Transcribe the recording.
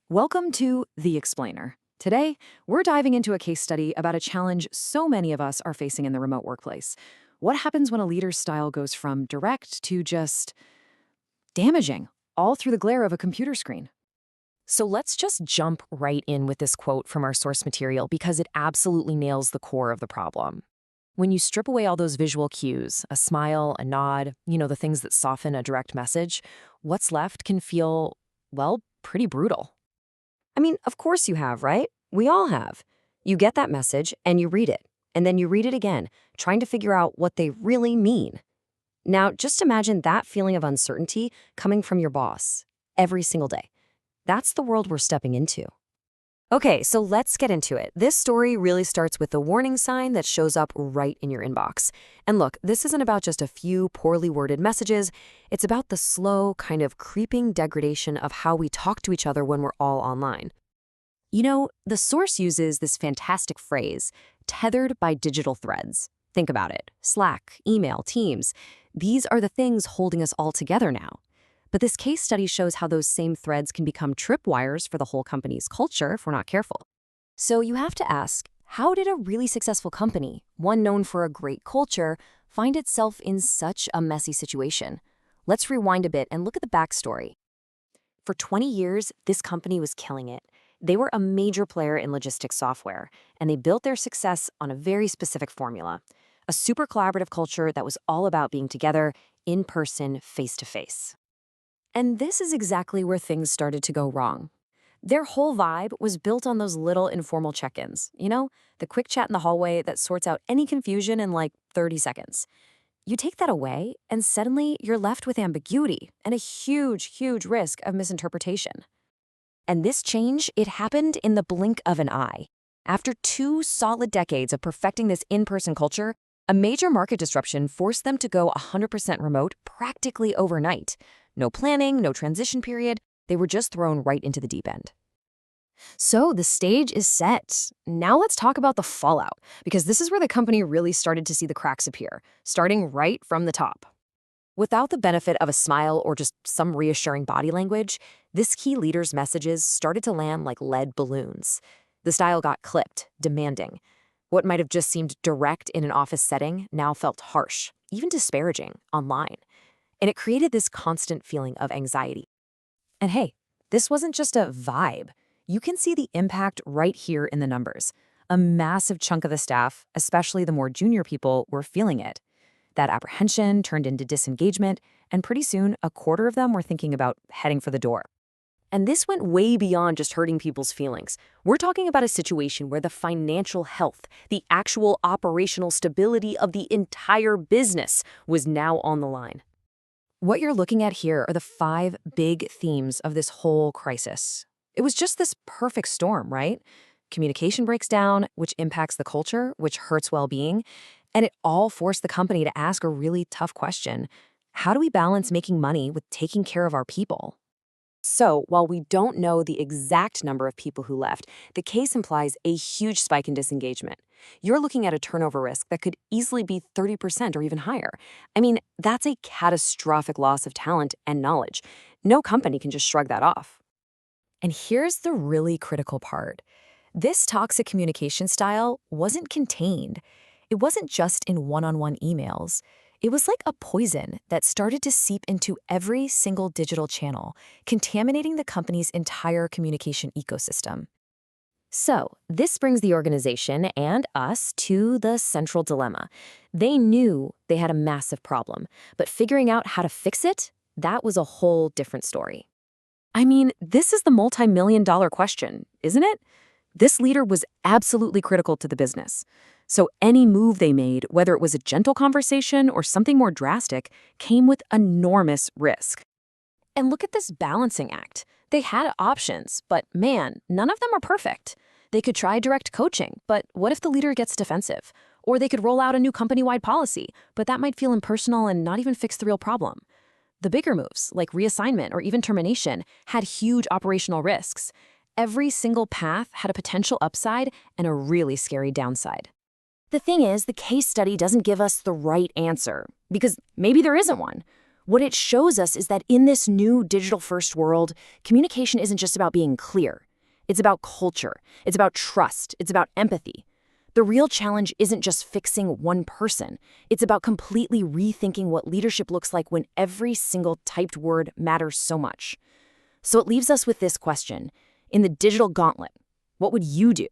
Welcome to The Explainer. Today, we're diving into a case study about a challenge so many of us are facing in the remote workplace. What happens when a leader's style goes from direct to just damaging, all through the glare of a computer screen? So let's just jump right in with this quote from our source material because it absolutely nails the core of the problem. When you strip away all those visual cues, a smile, a nod, the things that soften a direct message, what's left can feel, well, pretty brutal. I mean, of course you have, right? We all have. You get that message and you read it, and then you read it again, trying to figure out what they really mean. Now, just imagine that feeling of uncertainty coming from your boss every single day. That's the world we're stepping into. Okay, so let's get into it. This story really starts with the warning sign that shows up right in your inbox. And look, this isn't about just a few poorly worded messages. It's about the slow, kind of creeping degradation of how we talk to each other when we're all online. The source uses this fantastic phrase, tethered by digital threads. Think about it. Slack, email, Teams. These are the things holding us all together now. But this case study shows how those same threads can become tripwires for the whole company's culture if we're not careful. So you have to ask, how did a really successful company, one known for a great culture, find itself in such a messy situation? Let's rewind a bit and look at the backstory. For 20 years, this company was killing it. They were a major player in logistics software, and they built their success on a very specific formula, a super collaborative culture that was all about being together, in person, face to face. And this is exactly where things started to go wrong. Their whole vibe was built on those little informal check-ins, the quick chat in the hallway that sorts out any confusion in like 30 seconds. You take that away, and suddenly you're left with ambiguity and a huge, huge risk of misinterpretation. And this change, it happened in the blink of an eye. After 2 solid decades of perfecting this in-person culture, a major market disruption forced them to go 100% remote practically overnight. No planning, no transition period. They were just thrown right into the deep end. So the stage is set. Now let's talk about the fallout, because this is where the company really started to see the cracks appear, starting right from the top. Without the benefit of a smile or just some reassuring body language, this key leader's messages started to land like lead balloons. The style got clipped, demanding. What might have just seemed direct in an office setting now felt harsh, even disparaging, online. And it created this constant feeling of anxiety. And hey, this wasn't just a vibe. You can see the impact right here in the numbers. A massive chunk of the staff, especially the more junior people, were feeling it. That apprehension turned into disengagement, and pretty soon, a quarter of them were thinking about heading for the door. And this went way beyond just hurting people's feelings. We're talking about a situation where the financial health, the actual operational stability of the entire business was now on the line. What you're looking at here are the 5 big themes of this whole crisis. It was just this perfect storm, right? Communication breaks down, which impacts the culture, which hurts well-being, and it all forced the company to ask a really tough question. How do we balance making money with taking care of our people? So, while we don't know the exact number of people who left, the case implies a huge spike in disengagement. You're looking at a turnover risk that could easily be 30% or even higher. I mean, that's a catastrophic loss of talent and knowledge. No company can just shrug that off. And here's the really critical part. This toxic communication style wasn't contained. It wasn't just in one-on-one emails. It was like a poison that started to seep into every single digital channel, contaminating the company's entire communication ecosystem. So, this brings the organization and us to the central dilemma. They knew they had a massive problem, but figuring out how to fix it, that was a whole different story. I mean, this is the multi-million-dollar question, isn't it? This leader was absolutely critical to the business. So any move they made, whether it was a gentle conversation or something more drastic, came with enormous risk. And look at this balancing act. They had options, but man, none of them are perfect. They could try direct coaching, but what if the leader gets defensive? Or they could roll out a new company-wide policy, but that might feel impersonal and not even fix the real problem. The bigger moves, like reassignment or even termination, had huge operational risks. Every single path had a potential upside and a really scary downside. The thing is, the case study doesn't give us the right answer, because maybe there isn't one. What it shows us is that in this new digital-first world, communication isn't just about being clear. It's about culture. It's about trust. It's about empathy. The real challenge isn't just fixing one person. It's about completely rethinking what leadership looks like when every single typed word matters so much. So it leaves us with this question. In the digital gauntlet, what would you do?